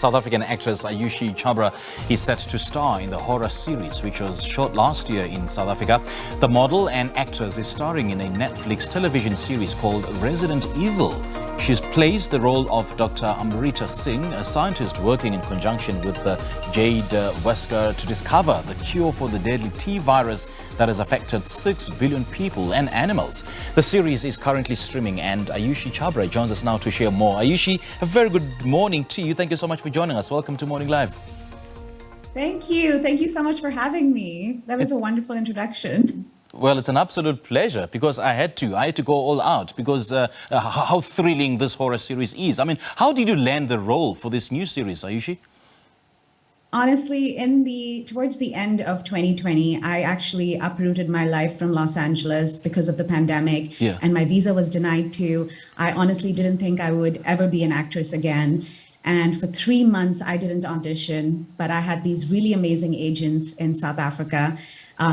South African actress Ayushi Chhabra is set to star in the horror series which was shot last year in South Africa. The model and actress is starring in a Netflix television series called Resident Evil. She plays the role of Dr. Amrita Singh, a scientist working in conjunction with Jade Wesker to discover the cure for the deadly T virus that has affected 6 billion people and animals. The series is currently streaming and Ayushi Chhabra joins us now to share more. Ayushi, a very good morning to you. Thank you so much for joining us. Welcome to Morning Live. Thank you. Thank you so much for having me. That was a wonderful introduction. Well, it's an absolute pleasure because I had to go all out because how thrilling this horror series is. I mean, how did you land the role for this new series, Ayushi? Honestly, towards the end of 2020, I actually uprooted my life from Los Angeles because of the pandemic, and my visa was denied too. I honestly didn't think I would ever be an actress again. And for 3 months, I didn't audition, but I had these really amazing agents in South Africa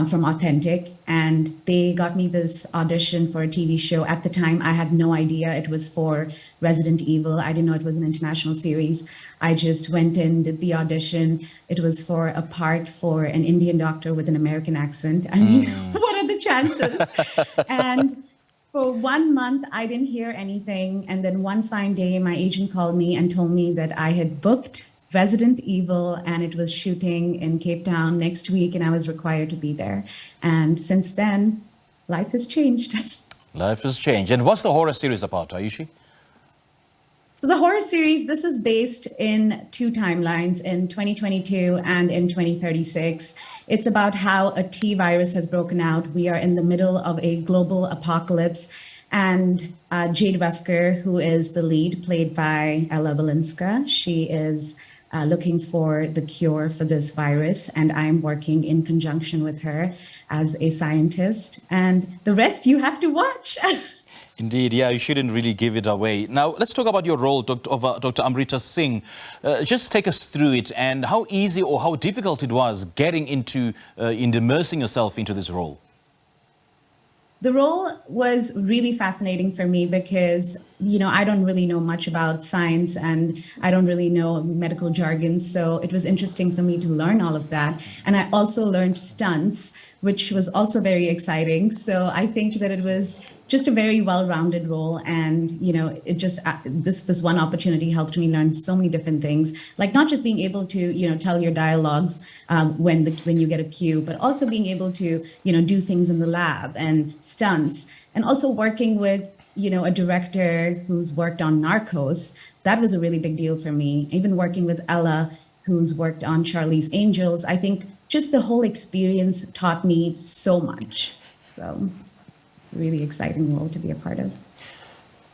from Authentic, and they got me this audition for a TV show. At the time, I had no idea it was for Resident Evil. I didn't know it was an international series. I just went in, did the audition. It was for a part for an Indian doctor with an American accent. I mean, what are the chances? And for 1 month, I didn't hear anything. And then one fine day, my agent called me and told me that I had booked Resident Evil and it was shooting in Cape Town next week and I was required to be there. And since then, life has changed. Life has changed. And what's the horror series about, Ayushi? So the horror series, this is based in 2 timelines, in 2022 and in 2036. It's about how a T virus has broken out. We are in the middle of a global apocalypse. And Jade Wesker, who is the lead, played by Balinska, she is looking for the cure for this virus. And I'm working in conjunction with her as a scientist. And the rest you have to watch. Indeed, yeah, you shouldn't really give it away. Now, let's talk about your role, Dr. Amrita Singh. Just take us through it and how easy or how difficult it was getting into immersing yourself into this role. The role was really fascinating for me because, I don't really know much about science and I don't really know medical jargon. So it was interesting for me to learn all of that. And I also learned stunts, which was also very exciting. So I think that it was just a very well-rounded role. And, it just, this one opportunity helped me learn so many different things, like not just being able to, tell your dialogues when you get a cue, but also being able to, do things in the lab and stunts, and also working with, a director who's worked on Narcos. That was a really big deal for me. Even working with Ella, who's worked on Charlie's Angels. I think just the whole experience taught me so much. So really exciting role to be a part of.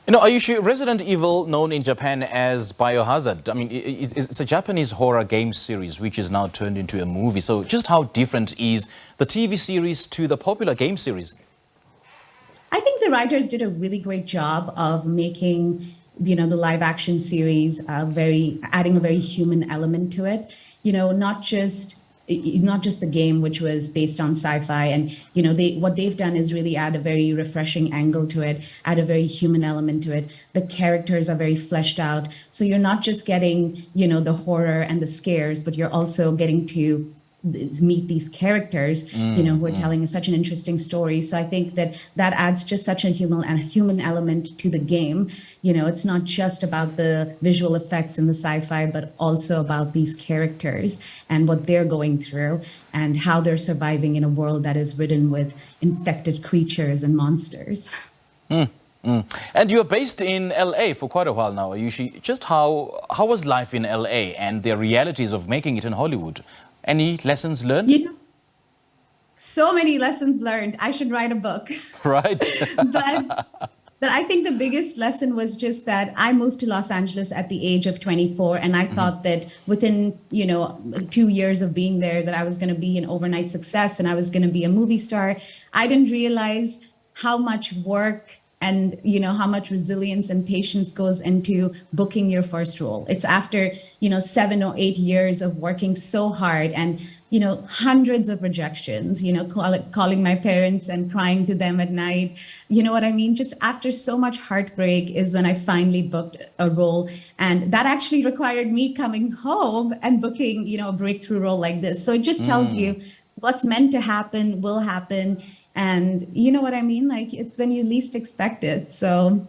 Ayushi, Resident Evil, known in Japan as Biohazard, I mean, it's a Japanese horror game series which is now turned into a movie. So just how different is the TV series to the popular game series? I think the writers did a really great job of making, the live action series adding a very human element to it. Not just the game, which was based on sci-fi, and what they've done is really add a very refreshing angle to it, add a very human element to it. The characters are very fleshed out, so you're not just getting the horror and the scares, but you're also getting to meet these characters who are telling such an interesting story. So I think that adds just such a human element to the game. It's not just about the visual effects and the sci-fi, but also about these characters and what they're going through and how they're surviving in a world that is ridden with infected creatures and monsters. And you're based in LA for quite a while now, Ayushi. Just how was life in LA and the realities of making it in Hollywood? Any lessons learned? So many lessons learned. I should write a book. Right. But I think the biggest lesson was just that I moved to Los Angeles at the age of 24. And I thought that within, 2 years of being there, that I was going to be an overnight success and I was going to be a movie star. I didn't realize how much work and how much resilience and patience goes into booking your first role. It's after 7 or 8 years of working so hard and hundreds of rejections, calling my parents and crying to them at night. You know what I mean? Just after so much heartbreak is when I finally booked a role. And that actually required me coming home and booking, a breakthrough role like this. So it just tells you what's meant to happen will happen. And you know what I mean? Like, it's when you least expect it. So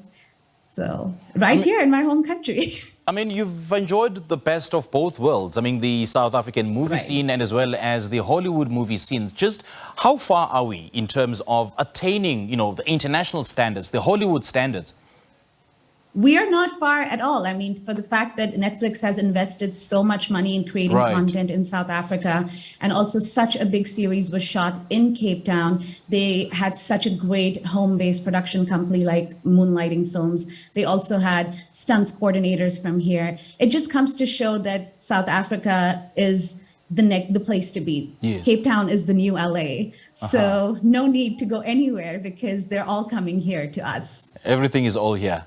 right here in my home country. I mean, you've enjoyed the best of both worlds. I mean, the South African movie scene and as well as the Hollywood movie scene. Just how far are we in terms of attaining, the international standards, the Hollywood standards? We are not far at all. I mean, for the fact that Netflix has invested so much money in creating content in South Africa, and also such a big series was shot in Cape Town. They had such a great home-based production company like Moonlighting Films. They also had stunts coordinators from here. It just comes to show that South Africa is the place to be. Yes. Cape Town is the new LA. So no need to go anywhere because they're all coming here to us. Everything is all here.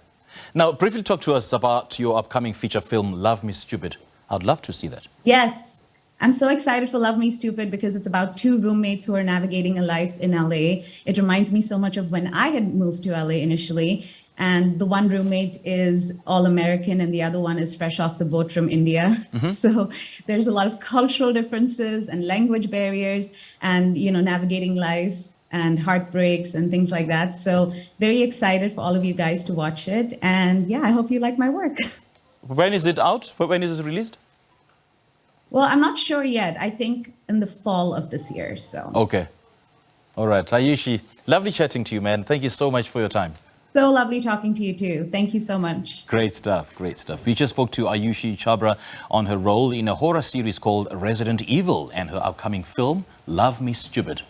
Now, briefly talk to us about your upcoming feature film, Love Me Stupid. I'd love to see that. Yes, I'm so excited for Love Me Stupid because it's about two roommates who are navigating a life in LA. It reminds me so much of when I had moved to LA initially. And the one roommate is all American and the other one is fresh off the boat from India. So there's a lot of cultural differences and language barriers and, navigating life and heartbreaks and things like that. So very excited for all of you guys to watch it. And yeah, I hope you like my work. When is it out? When is it released? Well, I'm not sure yet. I think in the fall of this year, so. Okay. All right. Ayushi, lovely chatting to you, man. Thank you so much for your time. So lovely talking to you too. Thank you so much. Great stuff. Great stuff. We just spoke to Ayushi Chhabra on her role in a horror series called Resident Evil and her upcoming film, Love Me Stupid.